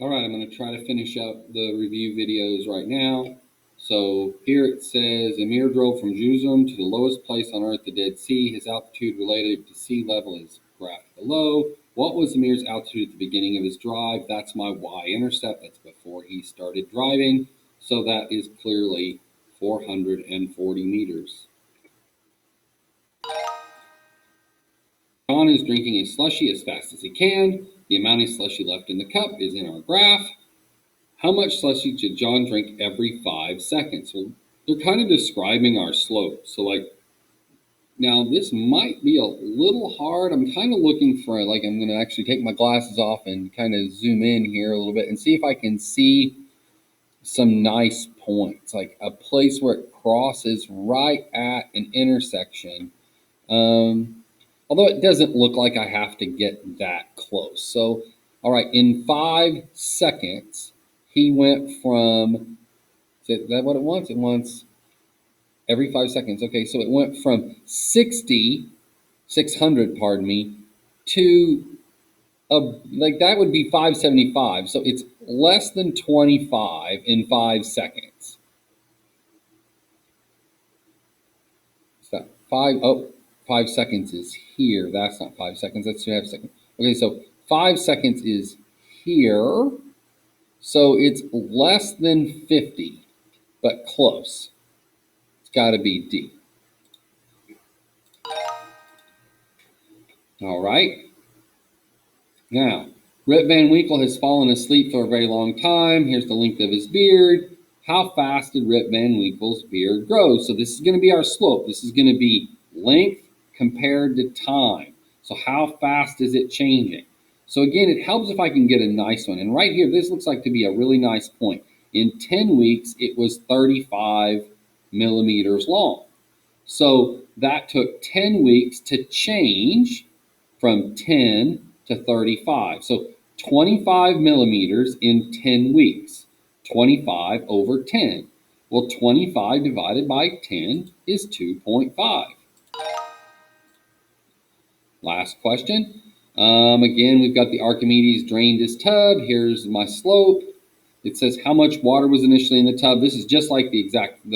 All right, I'm going to try to finish up the review videos right now. So here it says, Amir drove from Jerusalem to the lowest place on earth, the Dead Sea. His altitude related to sea level is graphed below. What was Amir's altitude at the beginning of his drive? That's my y-intercept. That's before he started driving. So that is clearly 440 meters. John is drinking a slushie as fast as he can. The amount of slushie left in the cup is in our graph. How much slushie should John drink every 5 seconds? Well, they're kind of describing our slope. So now this might be a little hard. I'm kind of looking for, I'm going to actually take my glasses off and kind of zoom in here a little bit and see if I can see some nice points, like a place where it crosses right at an intersection. Although it doesn't look like I have to get that close. So, all right, in 5 seconds, he went from, is that what it wants? It wants every 5 seconds. Okay, so it went from 600, pardon me, to that would be 575. So it's less than 25 in 5 seconds. So 5 seconds is here. That's not 5 seconds. That's 2.5 seconds. Okay, so 5 seconds is here. So it's less than 50, but close. It's got to be D. All right. Now, Rip Van Winkle has fallen asleep for a very long time. Here's the length of his beard. How fast did Rip Van Winkle's beard grow? So this is going to be our slope. This is going to be length compared to time. So how fast is it changing? So again, it helps if I can get a nice one. And right here, this looks like to be a really nice point. In 10 weeks, it was 35 millimeters long. So that took 10 weeks to change from 10 to 35. So 25 millimeters in 10 weeks. 25 over 10. Well, 25 divided by 10 is 2.5. Last question. Again, we've got the Archimedes drained his tub. Here's my slope. It says how much water was initially in the tub. This is just like the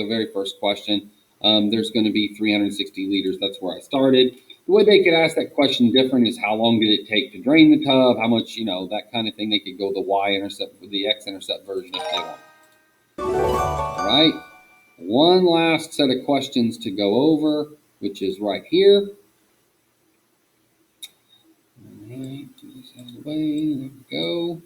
very first question. There's going to be 360 liters. That's where I started. The way they could ask that question different is how long did it take to drain the tub? How much, that kind of thing. They could go the y-intercept with the x-intercept version if they want. All right. One last set of questions to go over, which is right here. All right, get this out of the way. There we go.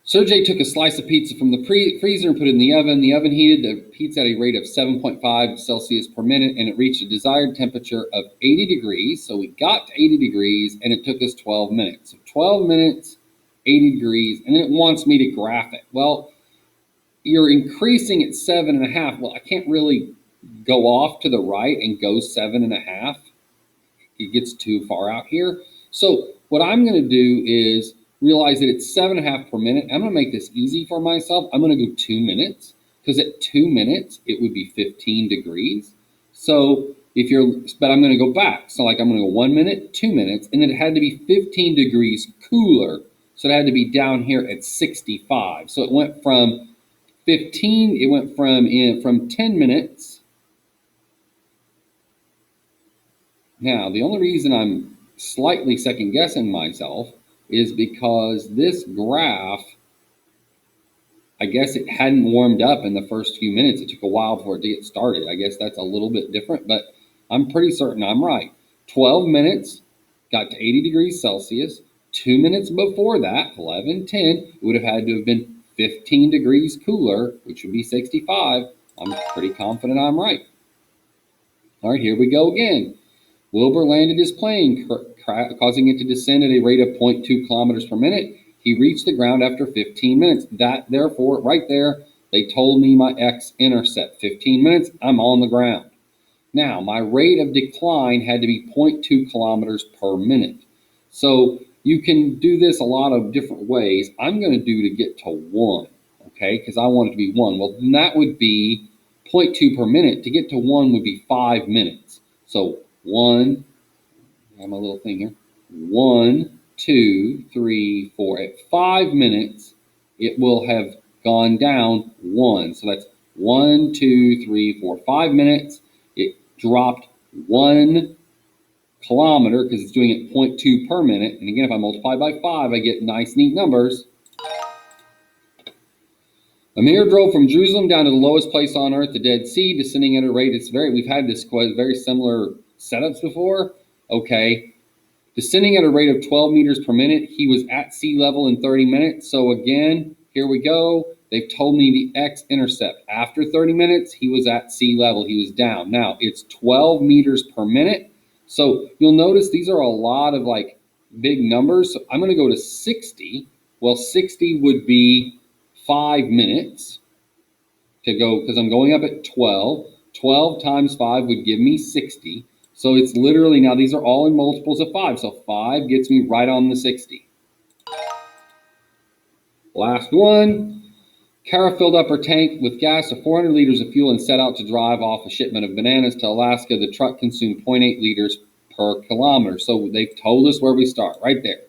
Sergey took a slice of pizza from the freezer and put it in the oven. The oven heated the pizza at a rate of 7.5 Celsius per minute, and it reached a desired temperature of 80 degrees. So we got to 80 degrees, and it took us 12 minutes. So 12 minutes, 80 degrees, and then it wants me to graph it. Well, you're increasing at 7.5. Well, I can't really go off to the right and go 7.5. It gets too far out here. So what I'm going to do is realize that it's 7.5 per minute. I'm going to make this easy for myself. I'm going to go 2 minutes, because at 2 minutes, it would be 15 degrees. So but I'm going to go back. So I'm going to go 1 minute, 2 minutes, and then it had to be 15 degrees cooler. So it had to be down here at 65. So it went from 15, it went from 10 minutes. Now, the only reason I'm slightly second guessing myself is because this graph, I guess it hadn't warmed up in the first few minutes. It took a while for it to get started. I guess that's a little bit different, but I'm pretty certain I'm right. 12 minutes, got to 80 degrees Celsius. 2 minutes before that, 11:10, it would have had to have been 15 degrees cooler, which would be 65. I'm pretty confident I'm right. All right, here we go again. Wilbur landed his plane, causing it to descend at a rate of 0.2 kilometers per minute. He reached the ground after 15 minutes. Therefore, right there, they told me my x-intercept. 15 minutes, I'm on the ground. Now, my rate of decline had to be 0.2 kilometers per minute. So you can do this a lot of different ways. I'm going to do to get to 1, okay, because I want it to be 1. Well, then that would be 0.2 per minute. To get to 1 would be 5 minutes. So 1, I have my little thing here, 1, 2, 3, 4. At 5 minutes, it will have gone down 1. So that's 1, 2, 3, 4, 5 minutes. It dropped 1 kilometer because it's doing it 0.2 per minute. And again, if I multiply by 5, I get nice, neat numbers. Amir drove from Jerusalem down to the lowest place on earth, the Dead Sea, descending at a rate. We've had this very similar setups before. Okay. Descending at a rate of 12 meters per minute, he was at sea level in 30 minutes. So again, here we go. They've told me the x-intercept. After 30 minutes, he was at sea level. He was down. Now, it's 12 meters per minute. So you'll notice these are a lot of like big numbers. So I'm going to go to 60. Well, 60 would be 5 minutes to go, because I'm going up at 12. 12 times 5 would give me 60. So it's literally, now these are all in multiples of 5. So 5 gets me right on the 60. Last one. Kara filled up her tank with gas of 400 liters of fuel and set out to drive off a shipment of bananas to Alaska. The truck consumed 0.8 liters per kilometer. So they've told us where we start, right there.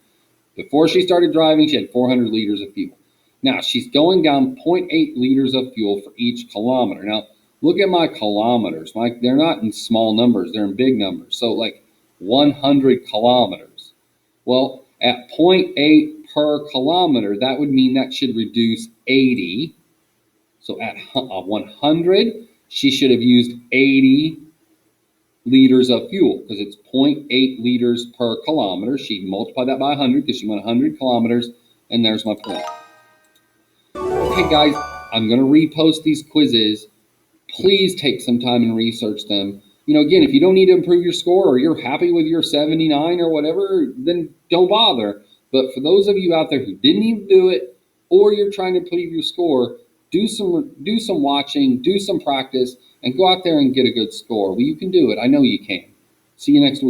Before she started driving, she had 400 liters of fuel. Now, she's going down 0.8 liters of fuel for each kilometer. Now, look at my kilometers. They're not in small numbers. They're in big numbers. So, like 100 kilometers. Well, at 0.8 per kilometer, that would mean that should reduce 80. So, at 100, she should have used 80 liters of fuel because it's 0.8 liters per kilometer. She multiplied that by 100 because she went 100 kilometers, and there's my point. Okay, guys, I'm going to repost these quizzes. Please take some time and research them. You know, again, if you don't need to improve your score or you're happy with your 79 or whatever, then don't bother. But for those of you out there who didn't even do it, or you're trying to improve your score, do some watching, do some practice, and go out there and get a good score. Well, you can do it. I know you can. See you next week.